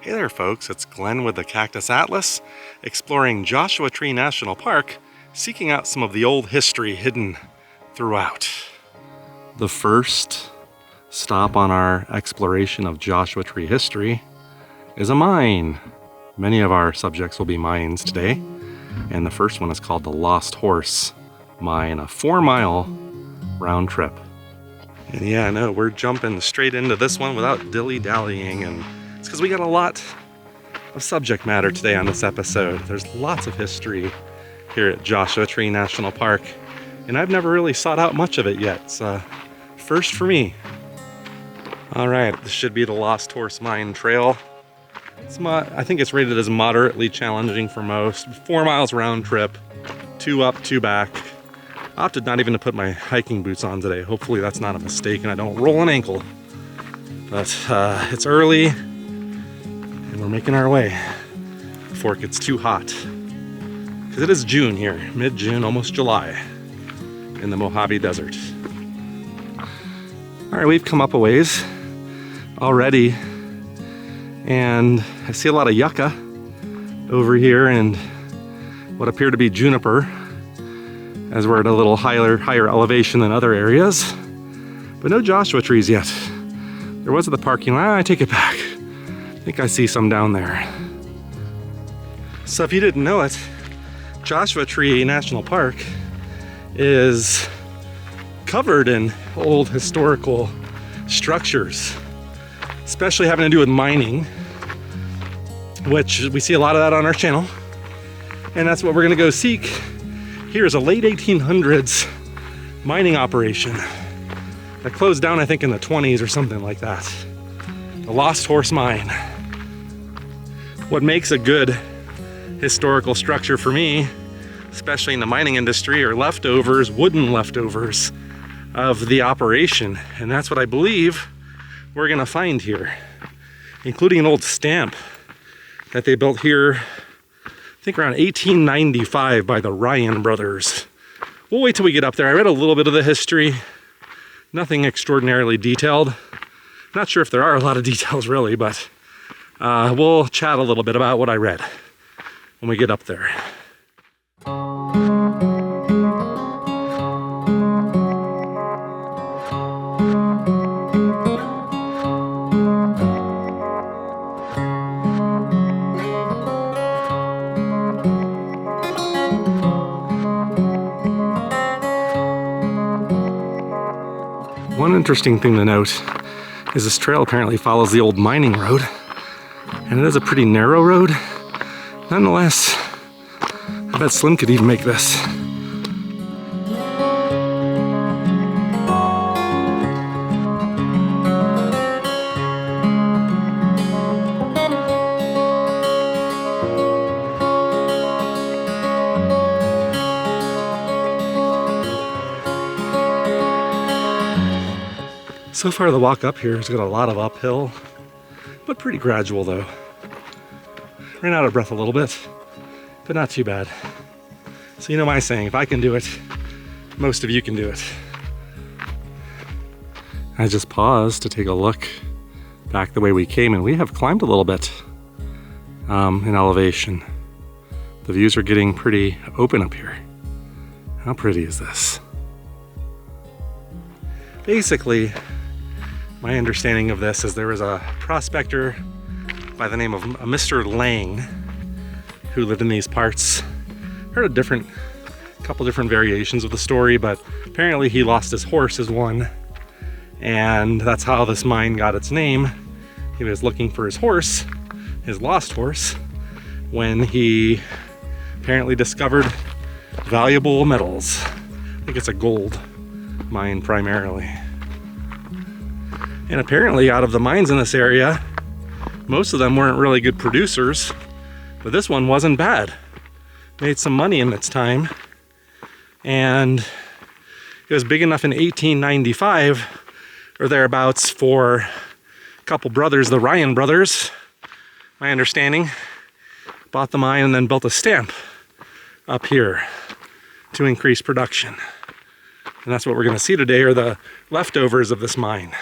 Hey there folks, it's Glenn with the Cactus Atlas, exploring Joshua Tree National Park, seeking out some of the old history hidden throughout. The first stop on our exploration of Joshua Tree history is a mine. Many of our subjects will be mines today, and the first one is called the Lost Horse Mine, a 4-mile round trip. And yeah, no, we're jumping straight into this one without dilly-dallying, and it's because we got a lot of subject matter today on this episode. There's lots of history here at Joshua Tree National Park, and I've never really sought out much of it yet. It's first for me. All right, this should be the Lost Horse Mine Trail. I think it's rated as moderately challenging for most. 4 miles round trip, 2 up, 2 back. I opted not even to put my hiking boots on today. Hopefully that's not a mistake and I don't roll an ankle. But it's early and we're making our way before it gets too hot. Because it is June here, mid-June, almost July, in the Mojave Desert. All right, we've come up a ways already, and I see a lot of yucca over here and what appear to be juniper, as we're at a little higher elevation than other areas, but no Joshua trees yet. There was at the parking lot. I take it back. I think I see some down there. So if you didn't know it, Joshua Tree National Park is covered in old historical structures, especially having to do with mining, which we see a lot of that on our channel. And that's what we're gonna go seek. Here's a late 1800s mining operation that closed down, I think, in the 20s or something like that. The Lost Horse Mine. What makes a good historical structure for me, especially in the mining industry, are leftovers, wooden leftovers of the operation. And that's what I believe we're gonna find here, including an old stamp that they built here, I think around 1895 by the Ryan brothers. We'll wait till we get up there. I read a little bit of the history, nothing extraordinarily detailed. Not sure if there are a lot of details really, but we'll chat a little bit about what I read when we get up there. One interesting thing to note is this trail apparently follows the old mining road, and it is a pretty narrow road. Nonetheless, I bet Slim could even make this. So far the walk up here has got a lot of uphill, but pretty gradual though. Ran out of breath a little bit, but not too bad. So you know my saying, if I can do it, most of you can do it. I just paused to take a look back the way we came, and we have climbed a little bit in elevation. The views are getting pretty open up here. How pretty is this? Basically, my understanding of this is there was a prospector by the name of Mr. Lang who lived in these parts. Heard a couple different variations of the story, but apparently he lost his horse as one, and that's how this mine got its name. He was looking for his horse, his lost horse, when he apparently discovered valuable metals. I think it's a gold mine primarily. And apparently out of the mines in this area, most of them weren't really good producers, but this one wasn't bad. Made some money in its time, and it was big enough in 1895 or thereabouts for a couple brothers, the Ryan brothers, my understanding, bought the mine and then built a stamp up here to increase production. And that's what we're gonna see today, are the leftovers of this mine.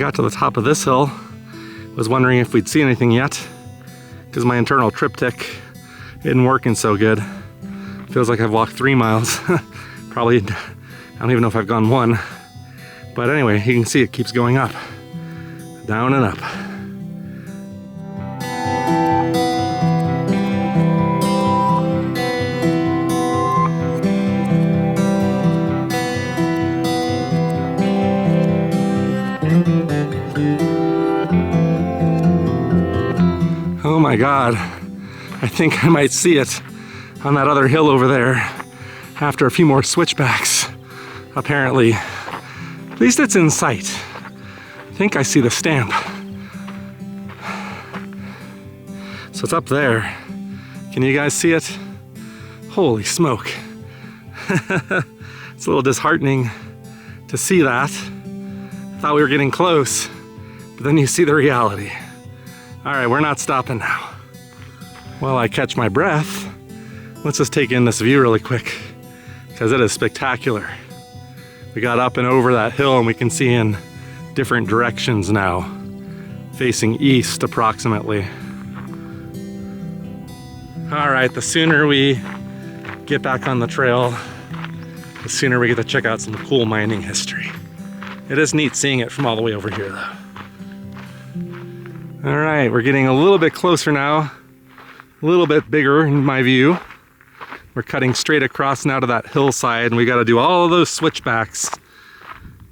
got to the top of this hill, was wondering if we'd see anything yet, because my internal triptych isn't working so good. Feels like I've walked 3 miles. Probably, I don't even know if I've gone 1. But anyway, you can see it keeps going up, down and up. Oh my God, I think I might see it on that other hill over there after a few more switchbacks, apparently. At least it's in sight. I think I see the stamp. So it's up there. Can you guys see it? Holy smoke. It's a little disheartening to see that. I thought we were getting close, but then you see the reality. All right, we're not stopping now. While I catch my breath, let's just take in this view really quick, because it is spectacular. We got up and over that hill and we can see in different directions now, facing east approximately. All right, the sooner we get back on the trail, the sooner we get to check out some cool mining history. It is neat seeing it from all the way over here though. All right, we're getting a little bit closer now, a little bit bigger in my view. We're cutting straight across now to that hillside, and we got to do all of those switchbacks.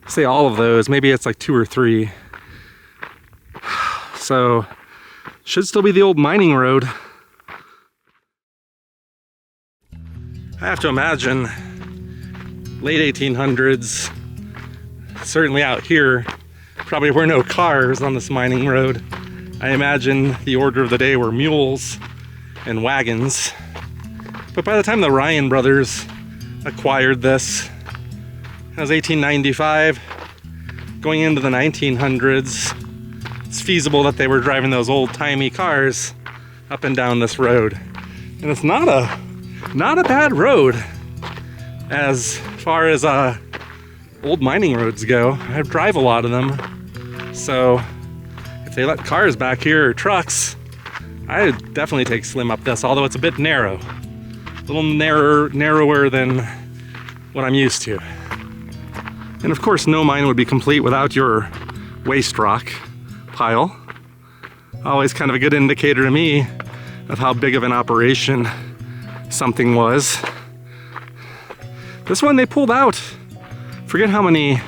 Say all of those, maybe it's like 2 or 3. So, should still be the old mining road. I have to imagine late 1800s, certainly out here, probably were no cars on this mining road. I imagine the order of the day were mules and wagons. But by the time the Ryan brothers acquired this, it was 1895, going into the 1900s, it's feasible that they were driving those old-timey cars up and down this road. And it's not a bad road as far as old mining roads go. I drive a lot of them, so if they let cars back here or trucks, I would definitely take Slim up this, although it's a bit narrow. A little narrower than what I'm used to. And of course, no mine would be complete without your waste rock pile. Always kind of a good indicator to me of how big of an operation something was. This one they pulled out, forget how many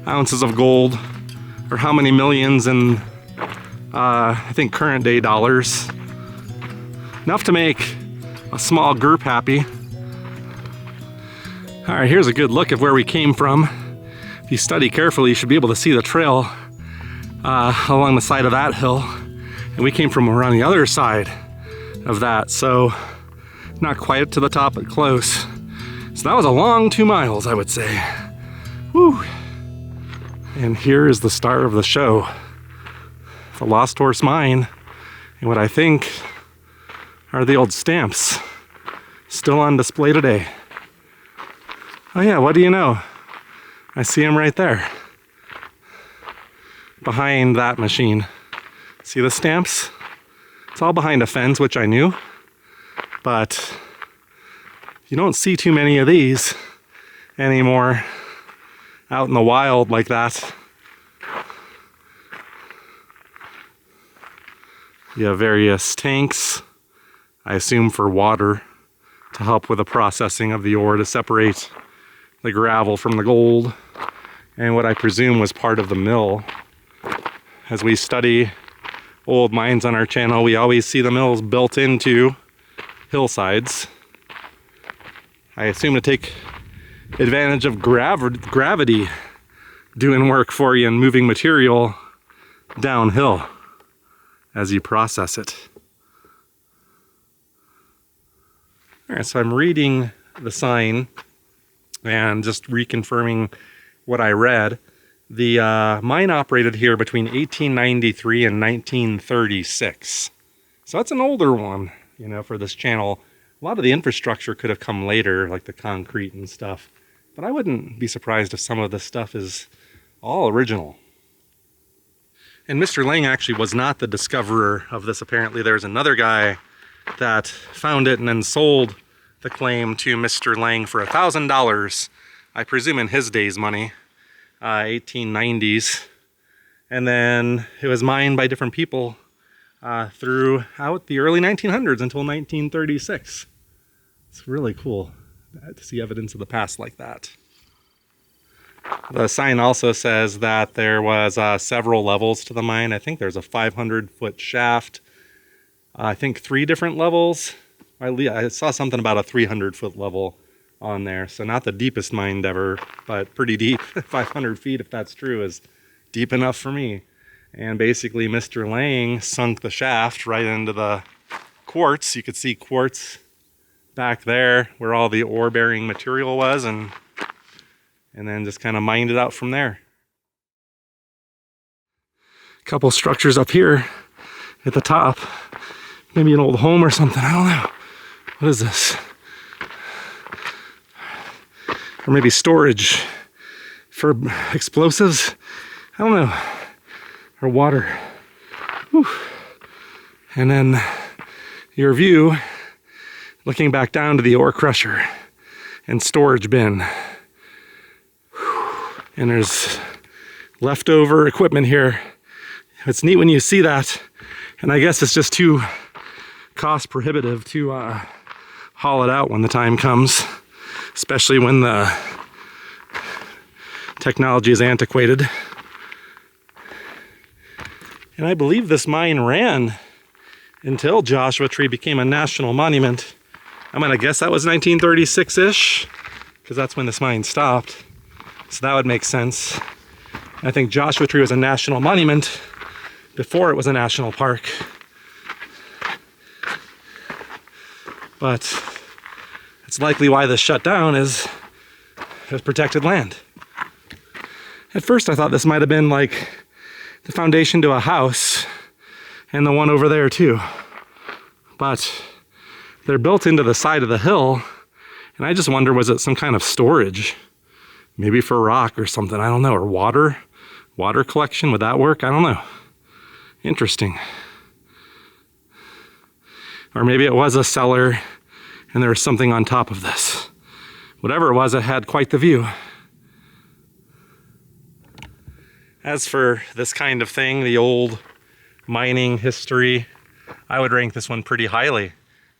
ounces of gold or how many millions in I think current day dollars. Enough to make a small group happy. All right, here's a good look of where we came from. If you study carefully, you should be able to see the trail along the side of that hill. And we came from around the other side of that, so not quite to the top, but close. So that was a long 2 miles, I would say. Woo! And here is the star of the show, the Lost Horse Mine, and what I think are the old stamps still on display today. Oh yeah, what do you know? I see them right there behind that machine. See the stamps? It's all behind a fence, which I knew, but you don't see too many of these anymore out in the wild like that. You have various tanks, I assume for water, to help with the processing of the ore to separate the gravel from the gold, and what I presume was part of the mill. As we study old mines on our channel, we always see the mills built into hillsides. I assume to take advantage of gravity doing work for you and moving material downhill as you process it. All right, so I'm reading the sign and just reconfirming what I read. The mine operated here between 1893 and 1936. So that's an older one, you know, for this channel. A lot of the infrastructure could have come later, like the concrete and stuff. But I wouldn't be surprised if some of this stuff is all original. And Mr. Lang actually was not the discoverer of this. Apparently there's another guy that found it and then sold the claim to Mr. Lang for $1,000, I presume in his day's money, 1890s. And then it was mined by different people throughout the early 1900s until 1936. It's really cool to see evidence of the past like that. The sign also says that there was several levels to the mine. I think there's a 500-foot shaft. I think 3 different levels. I saw something about a 300-foot level on there. So not the deepest mine ever, but pretty deep. 500 feet, if that's true, is deep enough for me. And basically Mr. Lang sunk the shaft right into the quartz. You could see quartz back there where all the ore-bearing material was, and then just kind of mined it out from there. A couple structures up here at the top. Maybe an old home or something, I don't know. What is this? Or maybe storage for explosives? I don't know. Or water. Whew. And then your view, looking back down to the ore crusher and storage bin. And there's leftover equipment here. It's neat when you see that, and I guess it's just too cost prohibitive to haul it out when the time comes, especially when the technology is antiquated. And I believe this mine ran until Joshua Tree became a national monument. I'm gonna guess that was 1936-ish, because that's when this mine stopped. So that would make sense. I think Joshua Tree was a national monument before it was a national park. But it's likely why this shut down is it was protected land. At first I thought this might have been like the foundation to a house, and the one over there too. But they're built into the side of the hill, and I just wonder, was it some kind of storage? Maybe for rock or something, I don't know, or water collection, would that work? I don't know. Interesting. Or maybe it was a cellar and there was something on top of this. Whatever it was, it had quite the view. As for this kind of thing, the old mining history, I would rank this one pretty highly.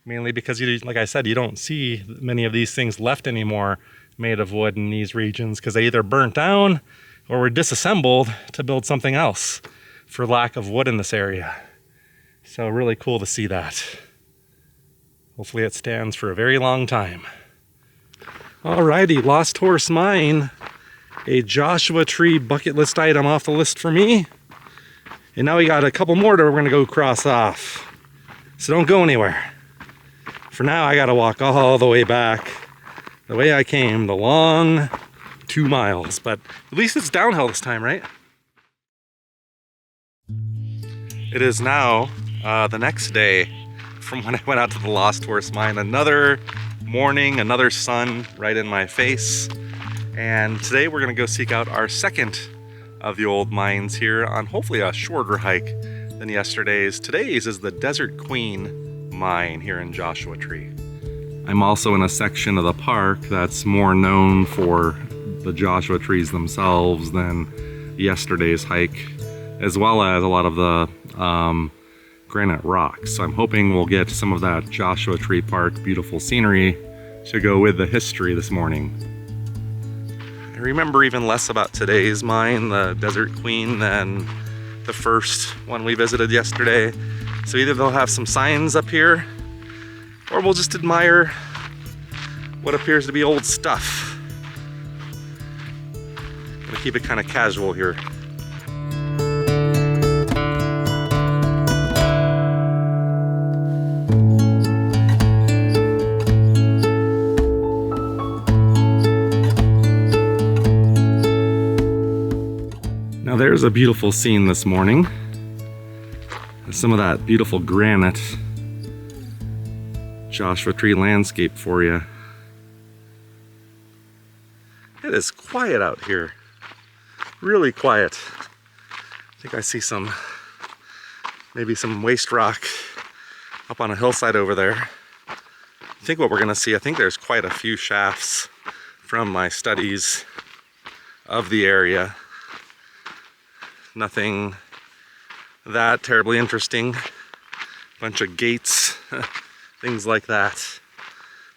Mainly because, like I said, you don't see many of these things left anymore made of wood in these regions, because they either burnt down or were disassembled to build something else for lack of wood in this area. So really cool to see that. Hopefully it stands for a very long time. Alrighty, Lost Horse Mine. A Joshua Tree bucket list item off the list for me. And now we got a couple more that we're gonna go cross off. So don't go anywhere. For now, I gotta walk all the way back, the way I came, the long 2 miles. But at least it's downhill this time, right? It is now the next day from when I went out to the Lost Horse Mine. Another morning, another sun right in my face. And today we're gonna go seek out our second of the old mines here on hopefully a shorter hike than yesterday's. Today's is the Desert Queen mine here in Joshua Tree. I'm also in a section of the park that's more known for the Joshua trees themselves than yesterday's hike, as well as a lot of the granite rocks. So I'm hoping we'll get some of that Joshua Tree Park beautiful scenery to go with the history this morning. I remember even less about today's mine, the Desert Queen, than the first one we visited yesterday. So either they'll have some signs up here, or we'll just admire what appears to be old stuff. I'm gonna keep it kind of casual here. Now there's a beautiful scene this morning. Some of that beautiful granite Joshua Tree landscape for you. It is quiet out here. Really quiet. I think I see maybe some waste rock up on a hillside over there. I think what we're gonna see, I think there's quite a few shafts from my studies of the area. Nothing that terribly interesting. Bunch of gates, things like that.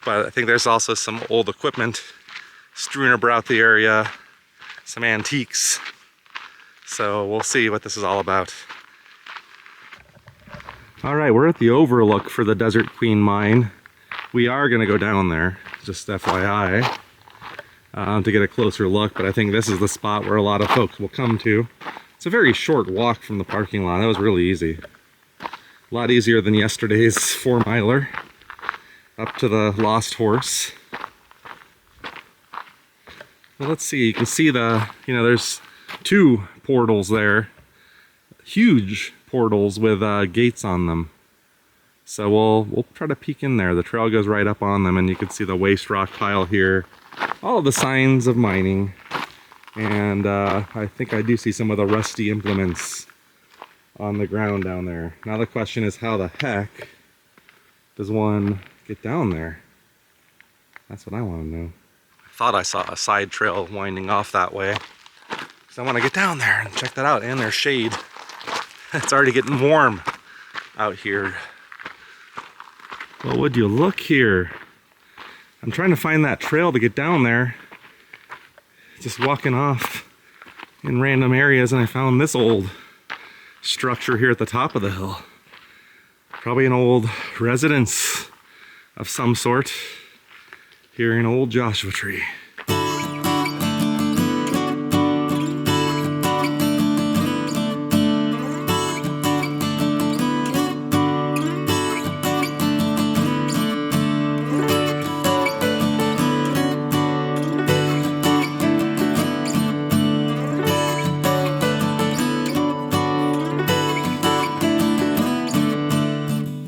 But I think there's also some old equipment strewn about the area, some antiques. So we'll see what this is all about. All right, we're at the overlook for the Desert Queen mine. We are gonna go down there, just FYI, to get a closer look, but I think this is the spot where a lot of folks will come to. It's a very short walk from the parking lot. That was really easy. A lot easier than yesterday's 4-miler up to the Lost Horse. Well, let's see, you can see there's 2 portals there. Huge portals with gates on them. So we'll try to peek in there. The trail goes right up on them, and you can see the waste rock pile here. All of the signs of mining. And I think I do see some of the rusty implements on the ground down there. Now the question is, how the heck does one get down there? That's what I want to know. I thought I saw a side trail winding off that way, because I want to get down there and check that out. And there's shade. It's already getting warm out here. Well, would you look here? I'm trying to find that trail to get down there. Just walking off in random areas, and I found this old structure here at the top of the hill. Probably an old residence of some sort here in Old Joshua Tree.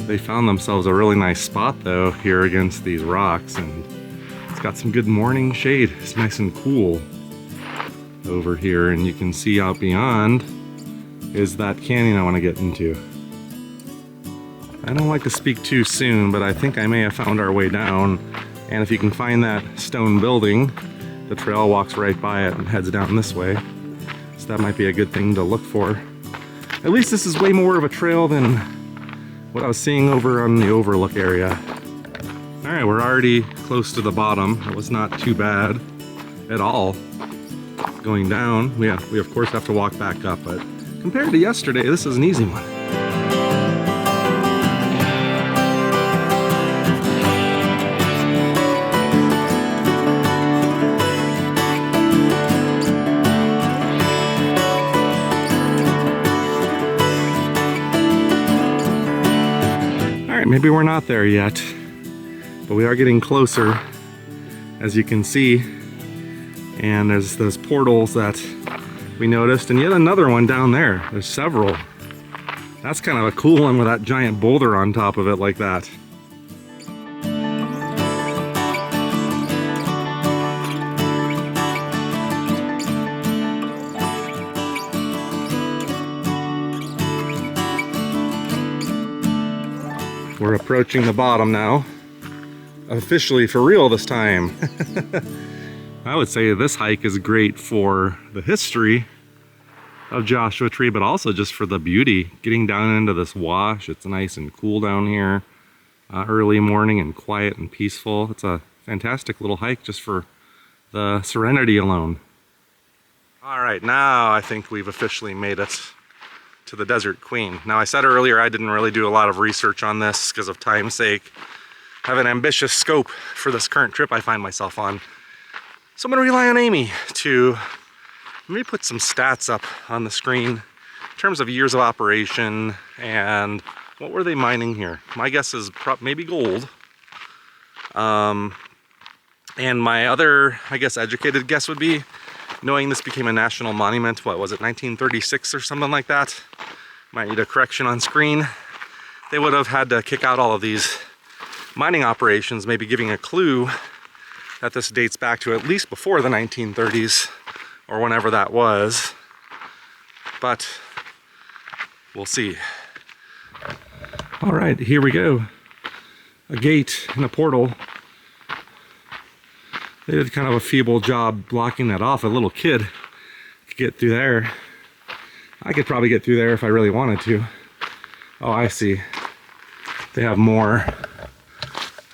They found themselves a really nice spot though here against these rocks, and it's got some good morning shade. It's nice and cool over here, and you can see out beyond is that canyon I want to get into. I don't like to speak too soon, but I think I may have found our way down, and if you can find that stone building, the trail walks right by it and heads down this way, so that might be a good thing to look for. At least this is way more of a trail than what I was seeing over on the overlook area. All right, we're already close to the bottom. It was not too bad at all going down. We of course have to walk back up, but compared to yesterday, this is an easy one. Maybe we're not there yet, but we are getting closer, as you can see. And there's those portals that we noticed, and yet another one down there. There's several. That's kind of a cool one with that giant boulder on top of it like that. We're approaching the bottom now. Officially for real this time. I would say this hike is great for the history of Joshua Tree, but also just for the beauty. Getting down into this wash, it's nice and cool down here. Early morning and quiet and peaceful. It's a fantastic little hike just for the serenity alone. All right, now I think we've officially made it to the Desert Queen. Now, I said earlier I didn't really do a lot of research on this because of time's sake. I have an ambitious scope for this current trip I find myself on. So I'm gonna rely on Amy to maybe put some stats up on the screen in terms of years of operation and what were they mining here. My guess is maybe gold. And my other, I guess, educated guess would be, knowing this became a national monument, what was it, 1936 or something like that? Might need a correction on screen. They would have had to kick out all of these mining operations, maybe giving a clue that this dates back to at least before the 1930s or whenever that was. But we'll see. All right, here we go. A gate and a portal. They did kind of a feeble job blocking that off. A little kid could get through there. I could probably get through there if I really wanted to. Oh, I see. They have more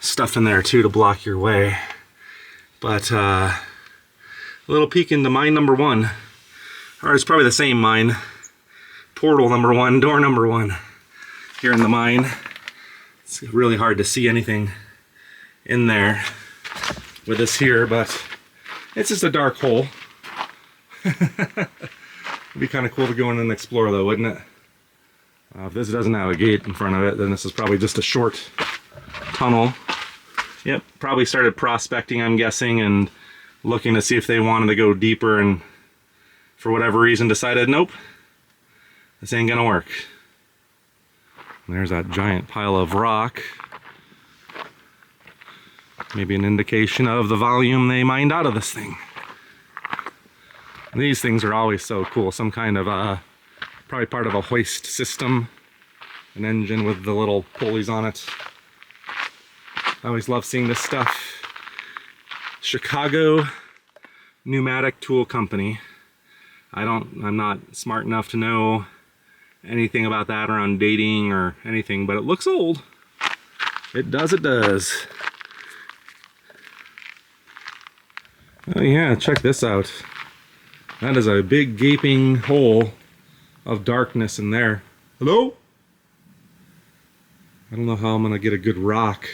stuff in there too to block your way. But a little peek into mine number 1. Or it's probably the same mine. Portal number 1, door number 1 here in the mine. It's really hard to see anything in there with this here, but it's just a dark hole. It'd be kind of cool to go in and explore though, wouldn't it? If this doesn't have a gate in front of it, then this is probably just a short tunnel. Yep, probably started prospecting, I'm guessing, and looking to see if they wanted to go deeper, and for whatever reason decided, nope, this ain't gonna work. And there's that giant pile of rock. Maybe an indication of the volume they mined out of this thing. And these things are always so cool. Some kind of, probably part of a hoist system. An engine with the little pulleys on it. I always love seeing this stuff. Chicago Pneumatic Tool Company. I'm not smart enough to know anything about that around dating or anything, but it looks old. It does. Oh yeah, check this out. That is a big gaping hole of darkness in there. Hello? I don't know how I'm gonna get a good rock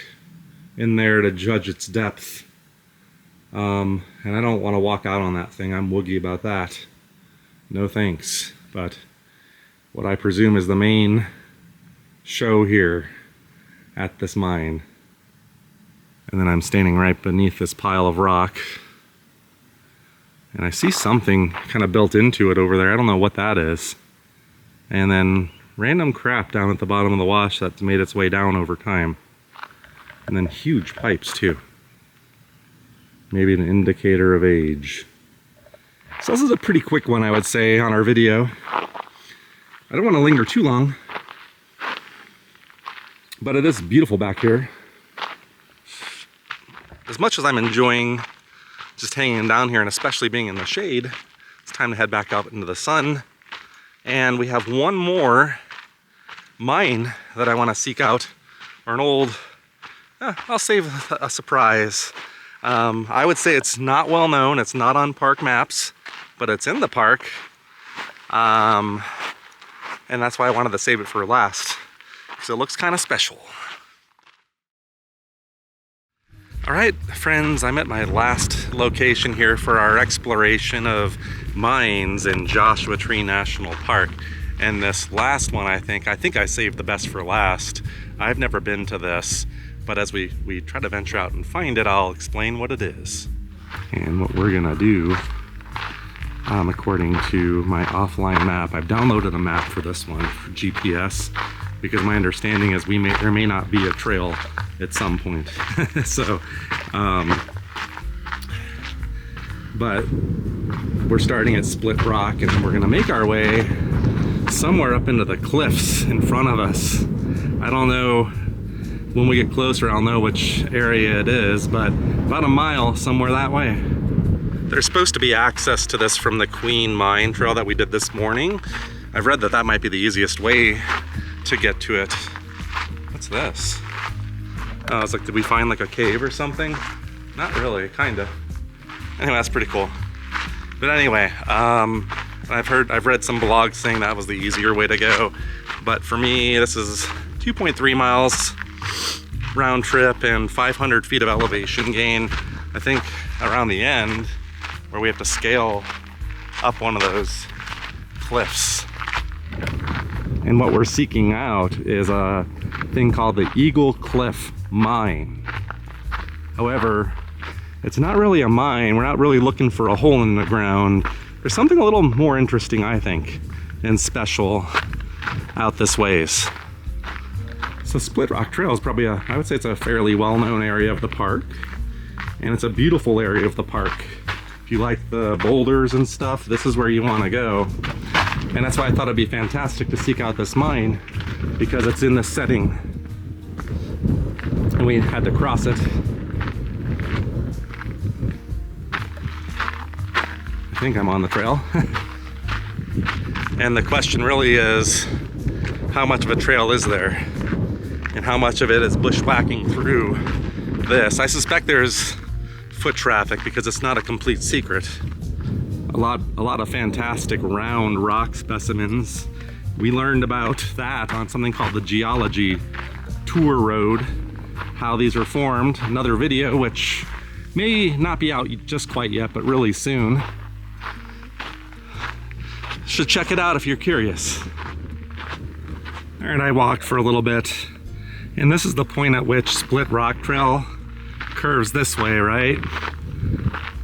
in there to judge its depth. And I don't want to walk out on that thing. I'm woogie about that. No thanks. But what I presume is the main show here at this mine. And then I'm standing right beneath this pile of rock. And I see something kind of built into it over there. I don't know what that is. And then random crap down at the bottom of the wash that's made its way down over time. And then huge pipes too. Maybe an indicator of age. So this is a pretty quick one, I would say, on our video. I don't want to linger too long. But it is beautiful back here. As much as I'm enjoying just hanging down here and especially being in the shade, it's time to head back out into the sun. And we have one more mine that I want to seek out, or an old, I'll save a surprise. I would say it's not well known, it's not on park maps, but it's in the park. And that's why I wanted to save it for last, because it looks kind of special. All right, friends, I'm at my last location here for our exploration of mines in Joshua Tree National Park. And this last one, I think I saved the best for last. I've never been to this, but as we try to venture out and find it, I'll explain what it is. And what we're gonna do, according to my offline map, I've downloaded a map for this one, for GPS, because my understanding is there may not be a trail at some point. So, but we're starting at Split Rock, and we're gonna make our way somewhere up into the cliffs in front of us. I don't know, when we get closer I'll know which area it is, but about a mile somewhere that way. There's supposed to be access to this from the Queen Mine Trail that we did this morning. I've read that that might be the easiest way to get to it. What's this? Oh, it's like, did we find like a cave or something? Not really, kinda. Anyway, that's pretty cool. But anyway, I've read some blogs saying that was the easier way to go. But for me, this is 2.3 miles round trip and 500 feet of elevation gain. I think around the end, where we have to scale up one of those cliffs. And what we're seeking out is a thing called the Eagle Cliff Mine. However, it's not really a mine. We're not really looking for a hole in the ground. There's something a little more interesting, I think, and special out this ways. So Split Rock Trail is probably I would say it's a fairly well-known area of the park. And it's a beautiful area of the park. If you like the boulders and stuff, this is where you want to go. And that's why I thought it'd be fantastic to seek out this mine, because it's in this setting. And we had to cross it. I think I'm on the trail. And the question really is, how much of a trail is there? And how much of it is bushwhacking through this? I suspect there's foot traffic because it's not a complete secret. A lot of fantastic round rock specimens. We learned about that on something called the Geology Tour Road, how these are formed. Another video which may not be out just quite yet, but really soon. Should check it out if you're curious. All right, I walked for a little bit, and this is the point at which Split Rock Trail curves this way, right?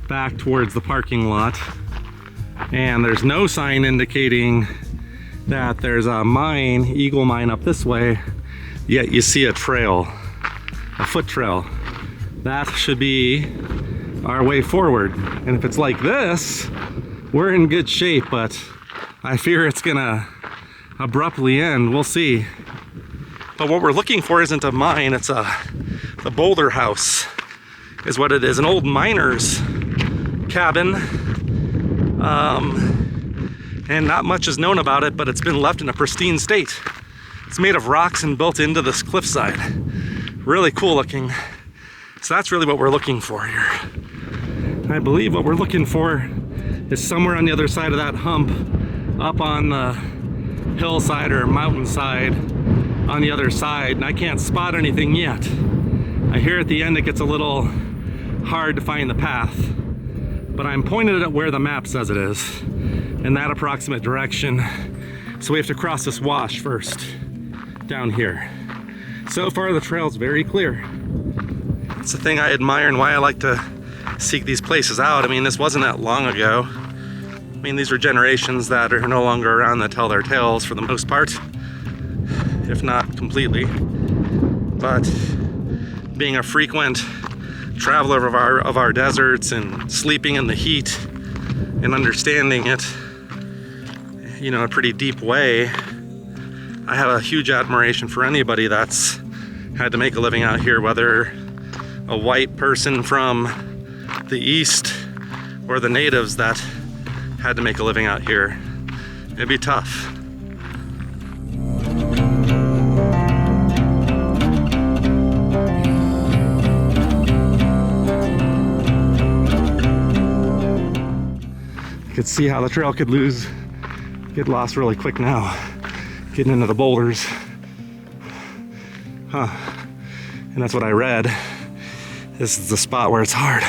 Back towards the parking lot. And there's no sign indicating that there's a mine, Eagle Mine, up this way, yet you see a trail, a foot trail. That should be our way forward. And if it's like this, we're in good shape, but I fear it's gonna abruptly end. We'll see. But what we're looking for isn't a mine, it's the Boulder House is what it is, an old miner's cabin. And not much is known about it, but it's been left in a pristine state. It's made of rocks and built into this cliffside. Really cool looking. So that's really what we're looking for here. I believe what we're looking for is somewhere on the other side of that hump, up on the hillside or mountainside on the other side, and I can't spot anything yet. I hear at the end it gets a little hard to find the path, but I'm pointed at where the map says it is, in that approximate direction. So we have to cross this wash first, down here. So far the trail's very clear. It's the thing I admire and why I like to seek these places out. I mean, this wasn't that long ago. I mean, these are generations that are no longer around that tell their tales for the most part, if not completely. But being a frequent traveler of our deserts and sleeping in the heat and understanding it, you know, a pretty deep way, I have a huge admiration for anybody that's had to make a living out here, whether a white person from the East or the natives that had to make a living out here. It'd be tough. You could see how the trail could get lost really quick now, getting into the boulders. And that's what I read. This is the spot where it's hard.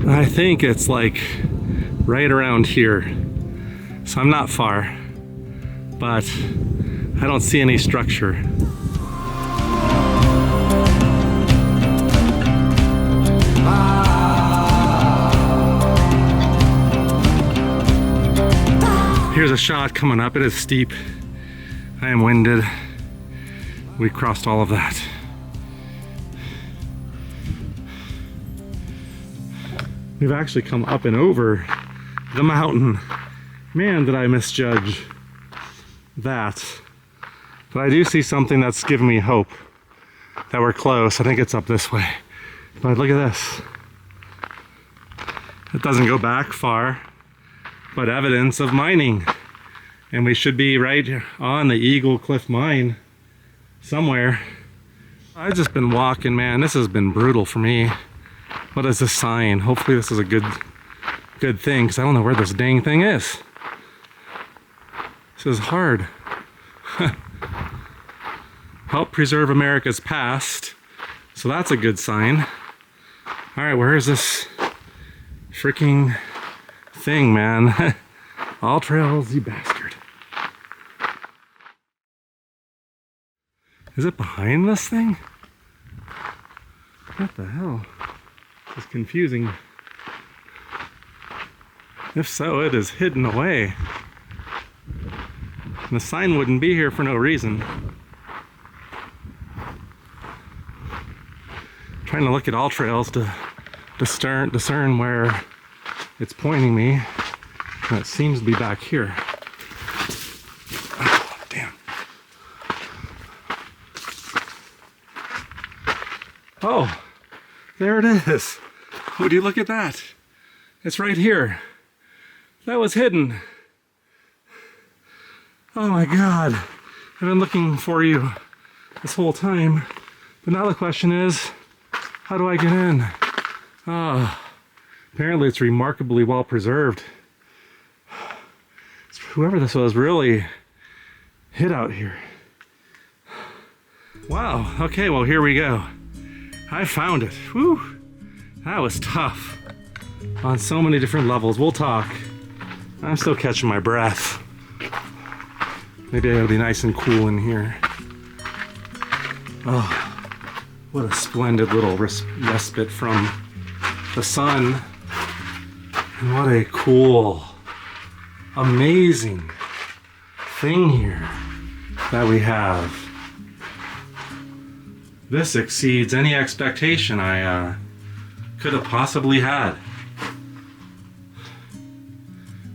I think it's like right around here. So I'm not far, but I don't see any structure. Here's a shot coming up. It is steep. I am winded. We crossed all of that. We've actually come up and over the mountain. Man, did I misjudge that. But I do see something that's giving me hope that we're close. I think it's up this way. But look at this. It doesn't go back far, but evidence of mining. And we should be right on the Eagle Cliff Mine somewhere. I've just been walking, man. This has been brutal for me. What is this sign? Hopefully this is a good thing, because I don't know where this dang thing is. This is hard. Help preserve America's past. So that's a good sign. All right, where is this freaking thing, man? All trails, you bastard. Is it behind this thing? What the hell? It's confusing. If so, it is hidden away. And the sign wouldn't be here for no reason. Trying to look at all trails to discern where it's pointing me. and it seems to be back here. Oh, damn. Oh, there it is. Would you look at that? It's right here. That was hidden. Oh my God. I've been looking for you this whole time. But now the question is, how do I get in? Apparently it's remarkably well preserved. Whoever this was really hid out here. Wow, okay, well here we go. I found it. Whew, that was tough on so many different levels. We'll talk. I'm still catching my breath. Maybe it'll be nice and cool in here. Oh, what a splendid little respite from the sun. And what a cool, amazing thing here that we have. This exceeds any expectation I could have possibly had.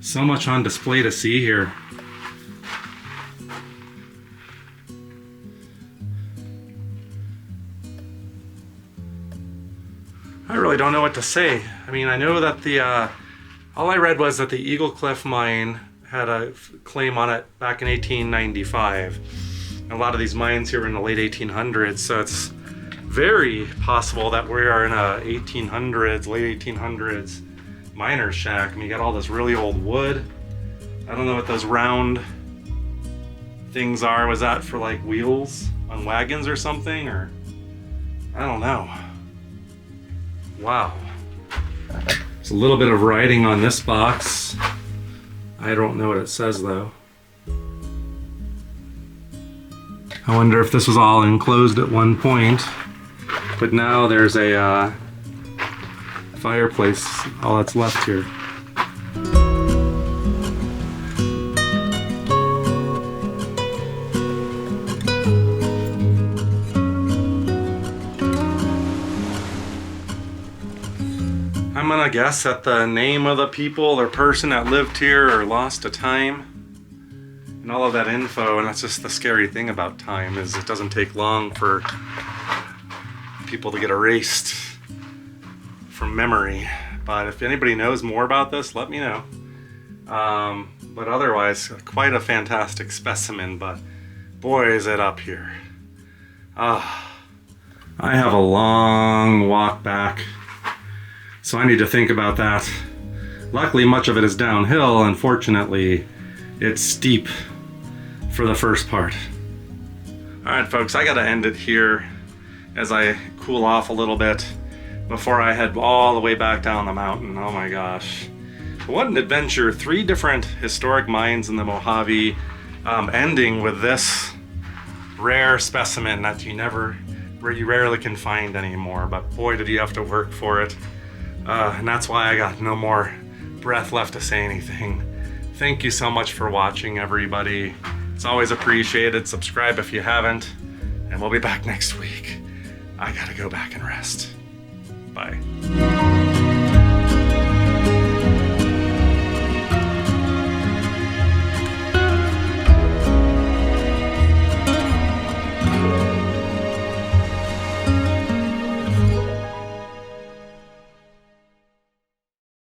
So much on display to see here. I really don't know what to say. I mean, I know that all I read was that the Eagle Cliff mine had a claim on it back in 1895. And a lot of these mines here were in the late 1800s, so it's very possible that we are in a late 1800s miner's shack. I mean, you got all this really old wood. I don't know what those round things are. Was that for like wheels on wagons or something? Or I don't know. Wow. There's a little bit of writing on this box. I don't know what it says though. I wonder if this was all enclosed at one point, but now there's a fireplace, all that's left here. I'm gonna guess that the name of the people or person that lived here or lost to time and all of that info, and that's just the scary thing about time, is it doesn't take long for people to get erased from memory. But if anybody knows more about this, let me know. But otherwise, quite a fantastic specimen, but boy is it up here. I have a long walk back, so I need to think about that. Luckily, much of it is downhill. Unfortunately, it's steep for the first part. All right, folks, I gotta end it here as I cool off a little bit before I head all the way back down the mountain. Oh my gosh. What an adventure. 3 different historic mines in the Mojave, ending with this rare specimen that you rarely can find anymore, but boy, did you have to work for it. And that's why I got no more breath left to say anything. Thank you so much for watching, everybody. It's always appreciated. Subscribe if you haven't, and we'll be back next week. I gotta go back and rest. Bye.